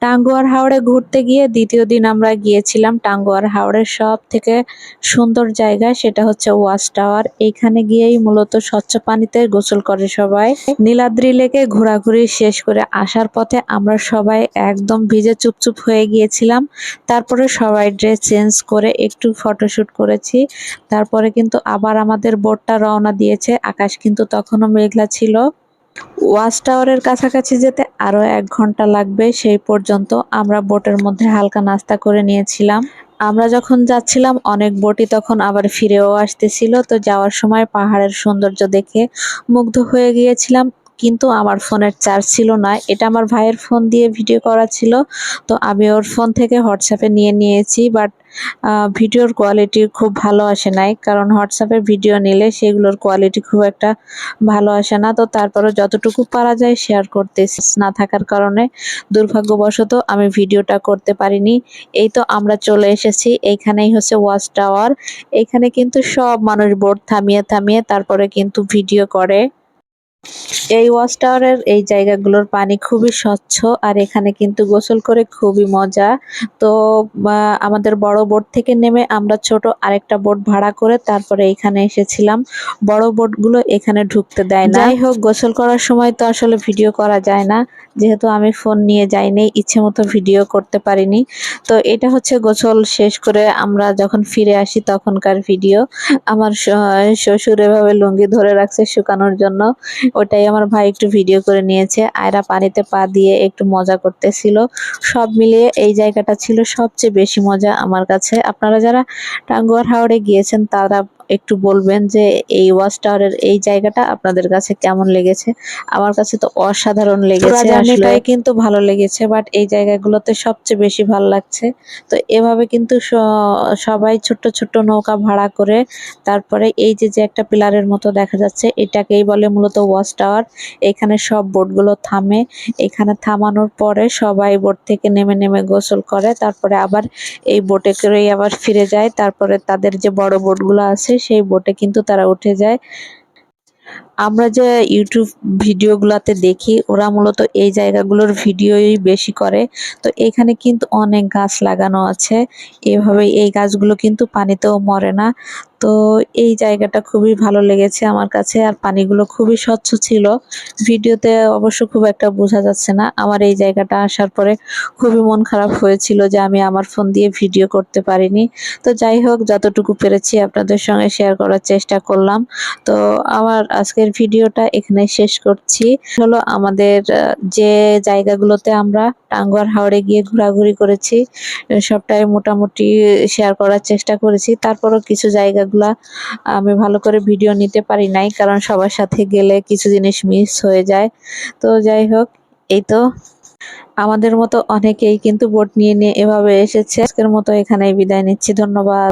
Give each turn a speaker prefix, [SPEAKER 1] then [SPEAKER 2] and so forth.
[SPEAKER 1] টাঙ্গুয়ার হাওরে ঘুরতে গিয়ে দ্বিতীয় দিন আমরা গিয়েছিলাম টাঙ্গুয়ার হাওরের সব থেকে সুন্দর জায়গা, সেটা হচ্ছে ওয়াচ টাওয়ার। এইখানে গিয়েই মূলত স্বচ্ছ পানিতে গোসল করে সবাই। নীলাদ্রি লেকে ঘোরাঘুরি শেষ করে আসার পথে আমরা সবাই একদম ভিজে চুপচুপ হয়ে গিয়েছিলাম। তারপরে সবাই ড্রেস চেঞ্জ করে একটু ফটোশুট করেছি। তারপরে কিন্তু আবার আমাদের বোটটা রওনা দিয়েছে। আকাশ কিন্তু তখনও মেঘলা ছিল। ওয়াচ টাওয়ারের কাছাকাছি যেতে আরো 1 ঘন্টা লাগবে। সেই পর্যন্ত আমরা বোটের মধ্যে হালকা নাস্তা করে নিয়েছিলাম। আমরা যখন যাচ্ছিলাম অনেক বোটই তখন আবার ফিরেও আসতেছিল। তো যাওয়ার সময় পাহাড়ের সৌন্দর্য দেখে মুগ্ধ হয়ে গিয়েছিলাম। কিন্তু আমার ফোনের চার্জ ছিল না, এটা আমার ভাইয়ের ফোন দিয়ে ভিডিও করা ছিল। তো আমি ওর ফোন থেকে হোয়াটসঅ্যাপে নিয়ে নিয়েছি, বাট ভিডিওর কোয়ালিটি খুব ভালো আসে নাই, কারণ হোয়াটসঅ্যাপে ভিডিও নিলে সেগুলোর কোয়ালিটি খুব একটা ভালো আসে না। তো তারপরে যতটুকু পারা যায় শেয়ার করতেছি, না থাকার কারণে দুর্ভাগ্যবশত আমি ভিডিওটা করতে পারিনি। এই তো আমরা চলে এসেছি, এইখানেই হচ্ছে ওয়াচ টাওয়ার। এখানে কিন্তু সব মানুষ বোট থামিয়ে থামিয়ে তারপরে কিন্তু ভিডিও করে। এই ওয়াচ টাওয়ারের এই জায়গাগুলোর পানি খুবই স্বচ্ছ, আর এখানে কিন্তু গোসল করে খুবই মজা। তো আমাদের বড় বোট থেকে নেমে আমরা ছোট আরেকটা বোট ভাড়া করে তারপরে এখানে এসেছিলাম। বড় বোটগুলো এখানে ঢুকতে দেয় না। যাই হোক, গোসল করার সময় তো আসলে ভিডিও করা যায় না, যেহেতু আমি ফোন নিয়ে যাইনি, ইচ্ছে মতো ভিডিও করতে পারিনি। তো এটা হচ্ছে গোসল শেষ করে আমরা যখন ফিরে আসি তখনকার ভিডিও। আমার শ্বশুর এভাবে লুঙ্গি ধরে রাখছে শুকানোর জন্য, ওটাই আমার ভাই একটু ভিডিও করে নিয়েছে। আয়রা পানিতে পা দিয়ে একটু মজা করতেছিল। সব মিলিয়ে এই জায়গাটা ছিল সবচেয়ে বেশি মজা আমার কাছে। আপনারা যারা টাঙ্গুয়ার হাওরে গিয়েছেন তারা একটু বলবেন যে এই ওয়াচ টাওয়ারের এই জায়গাটা আপনাদের কাছে কেমন লেগেছে। আমার কাছে তো অসাধারণ লেগেছে, জার্নিটাই কিন্তু ভালো লেগেছে, বাট এই জায়গাগুলোতে সবচেয়ে বেশি ভালো লাগছে। তো এভাবে কিন্তু সবাই ছোট্ট ছোট্ট নৌকা ভাড়া করে তারপরে এই যে একটা পিলারের মতো দেখা যাচ্ছে, এটাকেই বলে মূলত ওয়াচ টাওয়ার। এখানে সব বোটগুলো থামে। এখানে থামানোর পরে সবাই বোট থেকে নেমে নেমে গোসল করে, তারপরে আবার এই বোটে করেই আবার ফিরে যায়। তারপরে তাদের যে বড় বোটগুলো আছে সেই বোটে কিন্তু তারা উঠে যায়। আমরা যে ইউটিউব ভিডিওগুলোতে দেখি ওরা মূলত এই জায়গাগুলোর ভিডিওই বেশি করে। তো এখানে কিন্তু অনেক গাছ লাগানো আছে, এভাবে এই গাছগুলো কিন্তু পানিতেও মরে না। তো এই জায়গাটা খুবই ভালো লেগেছে আমার কাছে, আর পানিগুলো খুবই স্বচ্ছ ছিল। ভিডিওতে অবশ্য খুব একটা বোঝা যাচ্ছে না। আমার এই জায়গাটা আসার পরে খুবই মন খারাপ হয়েছিল যে আমি আমার ফোন দিয়ে ভিডিও করতে পারিনি। তো যাই হোক, যতটুকু পেরেছি আপনাদের সঙ্গে শেয়ার করার চেষ্টা করলাম। তো আমার আজকের ভিডিওটা এখানে শেষ করছি। হলো আমাদের যে জায়গাগুলোতে আমরা টাঙ্গুয়ার হাওরে গিয়ে ঘোরাঘুরি করেছি সবটাই মোটামুটি শেয়ার করার চেষ্টা করেছি। তারপরও কিছু জায়গাগুলা আমি ভালো করে ভিডিও নিতে পারি নাই, কারণ সবার সাথে গেলে কিছু জিনিস মিস হয়ে যায়। তো যাই হোক, এই তো আমাদের মতো অনেকেই কিন্তু বোট নিয়ে নিয়ে এভাবে এসেছে। আজকের মতো এখানেই বিদায় নিচ্ছি, ধন্যবাদ।